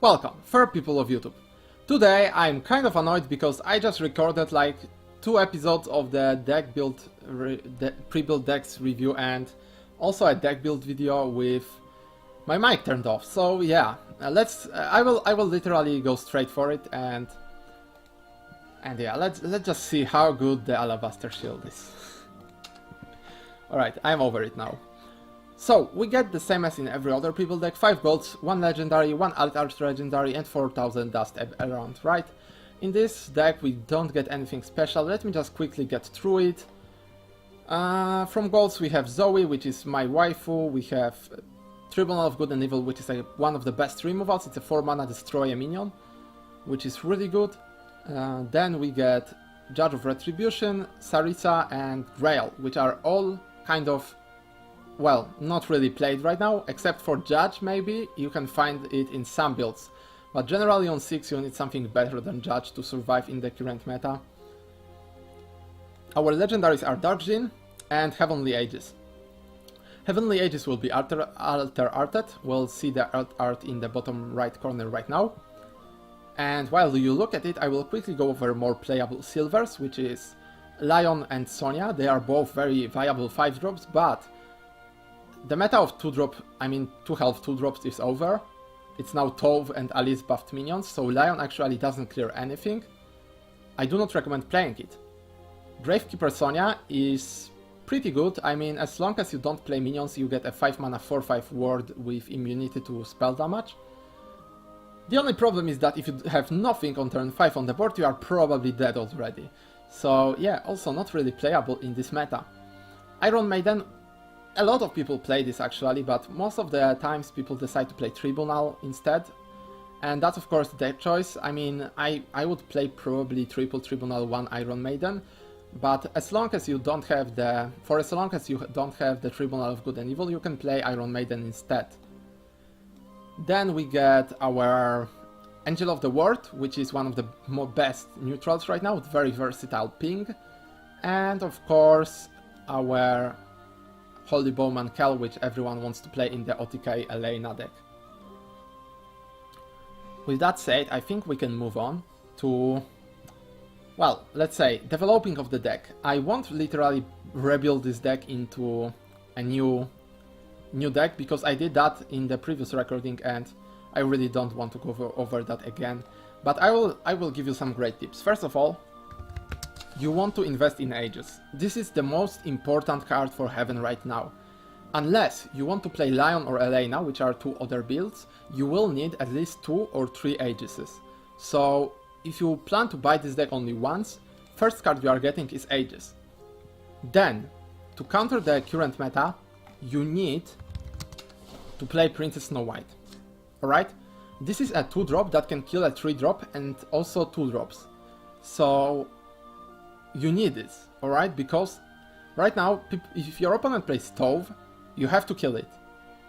Welcome, fair people of YouTube. Today I'm kind of annoyed because I just recorded like 2 episodes of the deck build, pre-built decks review and also a deck build video with my mic turned off. So yeah, I will literally go straight for it and yeah, let's just see how good the Alabaster Shield is. Alright, I'm over it now. So, we get the same as in every other people deck, 5 golds, 1 legendary, 1 alt art legendary and 4000 dust around, right? In this deck we don't get anything special, let me just quickly get through it. From golds we have Zoe, which is my waifu, we have Tribunal of Good and Evil, which is one of the best removals, it's a 4 mana destroy a minion, which is really good. Then we get Judge of Retribution, Sarisa and Grail, which are all kind of, well, not really played right now, except for Judge maybe, you can find it in some builds. But generally on 6 you need something better than Judge to survive in the current meta. Our legendaries are Dark Djinn and Heavenly Aegis. Heavenly Aegis will be alter arted, we'll see the art in the bottom right corner right now. And while you look at it, I will quickly go over more playable silvers, which is Lion and Sonya. They are both very viable 5-drops, but the meta of 2-drop, I mean 2 health 2-drops is over. It's now Tove and Alice buffed minions, so Lion actually doesn't clear anything. I do not recommend playing it. Gravekeeper Sonya is pretty good, I mean as long as you don't play minions you get a 5 mana 4/5 ward with immunity to spell damage. The only problem is that if you have nothing on turn 5 on the board you are probably dead already. So yeah, also not really playable in this meta. Iron Maiden, a lot of people play this actually, but most of the times people decide to play Tribunal instead. And that's of course their choice. I mean, I would play probably triple Tribunal, 1 Iron Maiden, but as long as you don't have the Tribunal of Good and Evil, you can play Iron Maiden instead. Then we get our Angel of the World, which is one of the best neutrals right now, with very versatile ping. And of course our Holy Bowman Kel, which everyone wants to play in the OTK Elena deck. With that said, I think we can move on to, well, let's say, developing of the deck. I won't literally rebuild this deck into a new deck, because I did that in the previous recording and I really don't want to go over that again. But I will give you some great tips. First of all, you want to invest in Aegis. This is the most important card for Heaven right now. Unless you want to play Lion or Elena, which are 2 other builds, you will need at least 2 or 3 Aegises. So if you plan to buy this deck only once, first card you are getting is Aegis. Then, to counter the current meta, you need to play Princess Snow White. Alright? This is a 2-drop that can kill a 3-drop and also 2-drops. So you need this, alright? Because right now, if your opponent plays Tove, you have to kill it.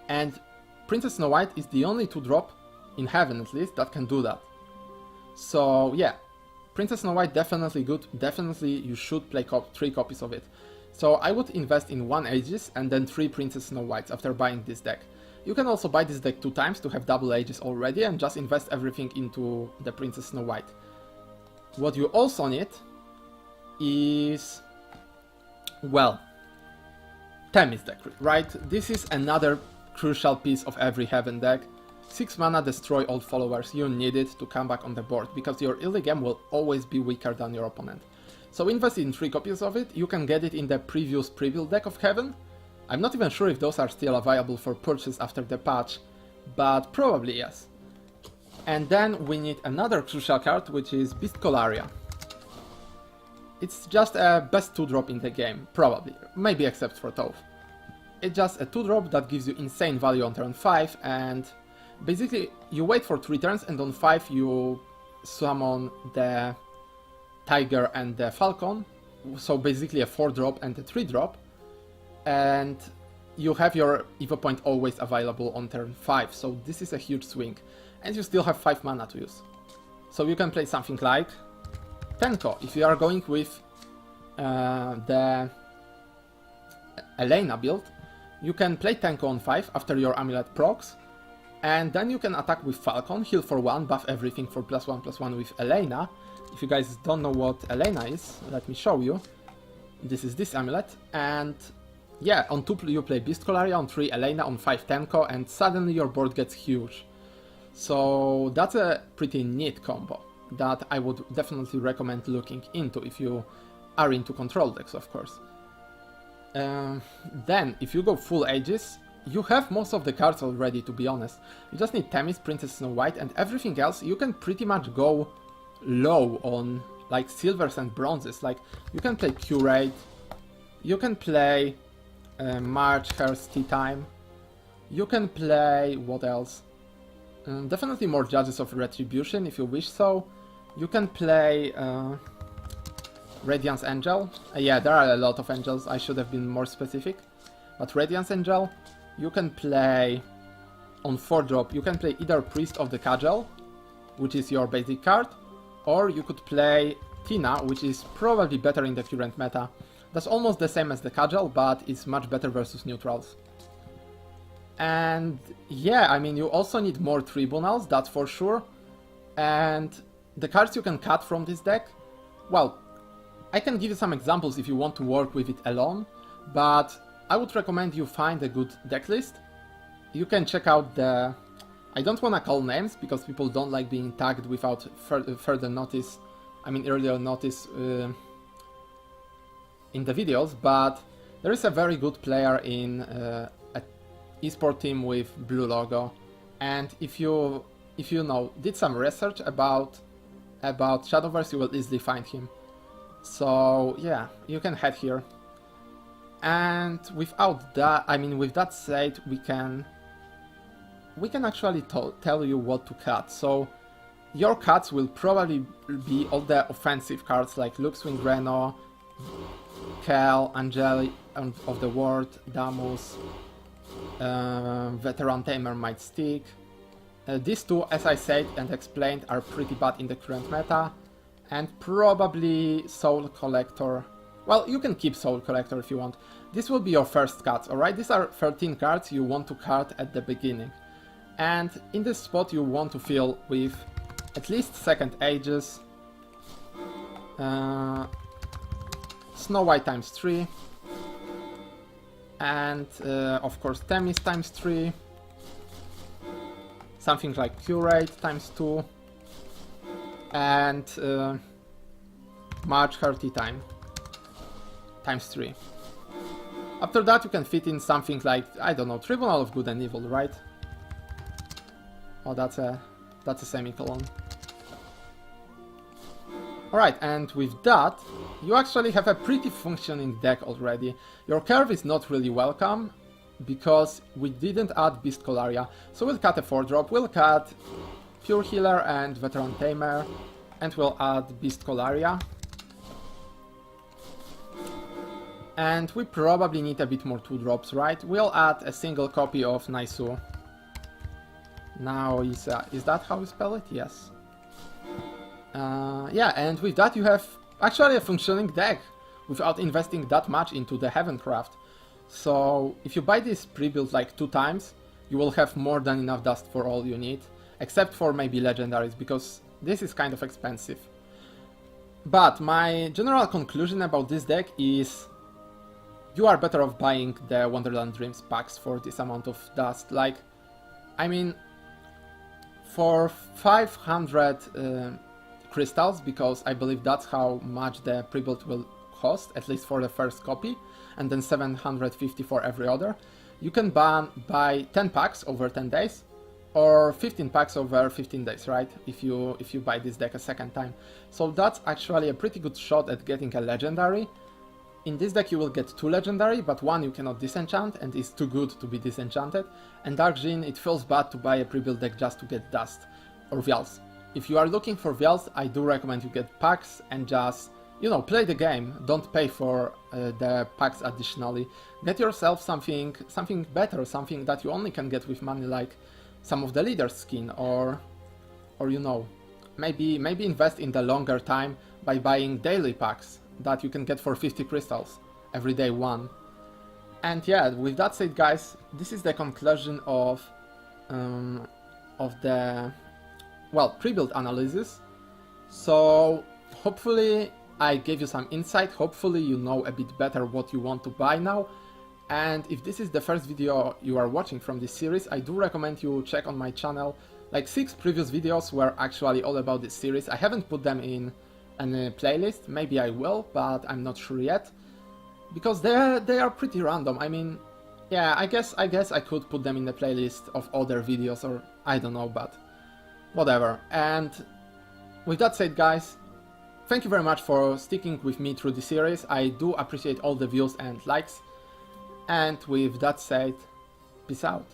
And Princess Snow White is the only 2-drop, in Heaven at least, that can do that. So yeah, Princess Snow White definitely good, definitely you should play 3 copies of it. So I would invest in 1 Aegis and then 3 Princess Snow Whites after buying this deck. You can also buy this deck 2 times to have double Aegis already and just invest everything into the Princess Snow White. What you also need is, well, Themis deck, right? This is another crucial piece of every Heaven deck. 6 mana destroy all followers, you need it to come back on the board, because your early game will always be weaker than your opponent. So invest in 3 copies of it, you can get it in the previous pre-built deck of Heaven. I'm not even sure if those are still available for purchase after the patch, but probably yes. And then we need another crucial card, which is Beast Colaria. It's just a best 2-drop in the game, probably, maybe except for Tove. It's just a 2-drop that gives you insane value on turn 5, and basically you wait for 3 turns and on 5 you summon the Tiger and the Falcon, so basically a 4-drop and a 3-drop, and you have your Evo point always available on turn 5, so this is a huge swing, and you still have 5 mana to use. So you can play something like Tenko, if you are going with the Elena build, you can play Tenko on 5 after your Amulet procs, And then you can attack with Falcon, heal for 1, buff everything for +1/+1 with Elena. If you guys don't know what Elena is, let me show you. This is this amulet, and yeah, on 2 you play Beast Colaria, on 3 Elena, on 5 Tenko, and suddenly your board gets huge. So that's a pretty neat combo that I would definitely recommend looking into if you are into control decks, of course. Then, if you go full Aegis, you have most of the cards already, to be honest. You just need Themis, Princess Snow White, and everything else you can pretty much go low on, like silvers and bronzes. Like, you can play Curate, you can play Marchhurst Tea Time, you can play, what else? Definitely more Judges of Retribution if you wish so. You can play Radiance Angel. Yeah, there are a lot of angels, I should have been more specific. But Radiance Angel, you can play on 4-drop, you can play either Priest of the Cudgel, which is your basic card, or you could play Tina, which is probably better in the current meta. That's almost the same as the Cudgel, but it's much better versus neutrals. And yeah, I mean, you also need more Tribunals, that's for sure. And the cards you can cut from this deck, well, I can give you some examples if you want to work with it alone, but I would recommend you find a good deck list. You can check out the... I don't want to call names, because people don't like being tagged without further notice, I mean earlier notice in the videos, but there is a very good player in an esport team with blue logo, and if you know, did some research about Shadowverse, you will easily find him. So yeah, you can head here. And without that, I mean, with that said, we can actually tell you what to cut. So your cuts will probably be all the offensive cards like Luxwing Reno, Kel, Angeli of the World, Damus, Veteran Tamer might stick. These two, as I said and explained, are pretty bad in the current meta, and probably Soul Collector. Well, you can keep Soul Collector if you want. This will be your first cuts, alright? These are 13 cards you want to cut at the beginning. And in this spot you want to fill with at least second Aegis, Snow White times 3, and of course Themis times 3, something like Curate times 2, and Marchhurst Tea Time times 3. After that you can fit in something like, I don't know, Tribunal of Good and Evil, right? Oh, that's a semicolon. Alright, and with that, you actually have a pretty functioning deck already. Your curve is not really welcome, because we didn't add Beast Colaria, so we'll cut a 4-drop, we'll cut Pure Healer and Veteran Tamer, and we'll add Beast Colaria. And we probably need a bit more 2-drops, right? We'll add a single copy of Naisu. Now, is that how you spell it? Yes. Yeah, and with that you have actually a functioning deck without investing that much into the Heavencraft. So if you buy this pre-built like 2 times, you will have more than enough dust for all you need, except for maybe legendaries, because this is kind of expensive. But my general conclusion about this deck is you are better off buying the Wonderland Dreams packs for this amount of dust. Like, I mean, for 500 crystals, because I believe that's how much the pre-built will cost, at least for the first copy, and then 750 for every other, you can buy 10 packs over 10 days, or 15 packs over 15 days, right? If you buy this deck a second time. So that's actually a pretty good shot at getting a legendary. In this deck you will get 2 legendary, but 1 you cannot disenchant and is too good to be disenchanted. And Dark Djinn, it feels bad to buy a pre-built deck just to get dust or Vials. If you are looking for Vials, I do recommend you get packs and just, you know, play the game. Don't pay for the packs additionally. Get yourself something better, something that you only can get with money, like some of the leader's skin, or you know, maybe invest in the longer time by buying daily packs that you can get for 50 crystals every day 1. And yeah, with that said guys, this is the conclusion of well, pre-built analysis. So hopefully I gave you some insight, hopefully you know a bit better what you want to buy now. And if this is the first video you are watching from this series, I do recommend you check on my channel. Like 6 previous videos were actually all about this series. I haven't put them in a playlist, maybe I will, but I'm not sure yet. Because they are pretty random. I mean, yeah, I guess I could put them in the playlist of other videos, or I don't know, but whatever. And with that said, guys, thank you very much for sticking with me through the series. I do appreciate all the views and likes. And with that said, peace out.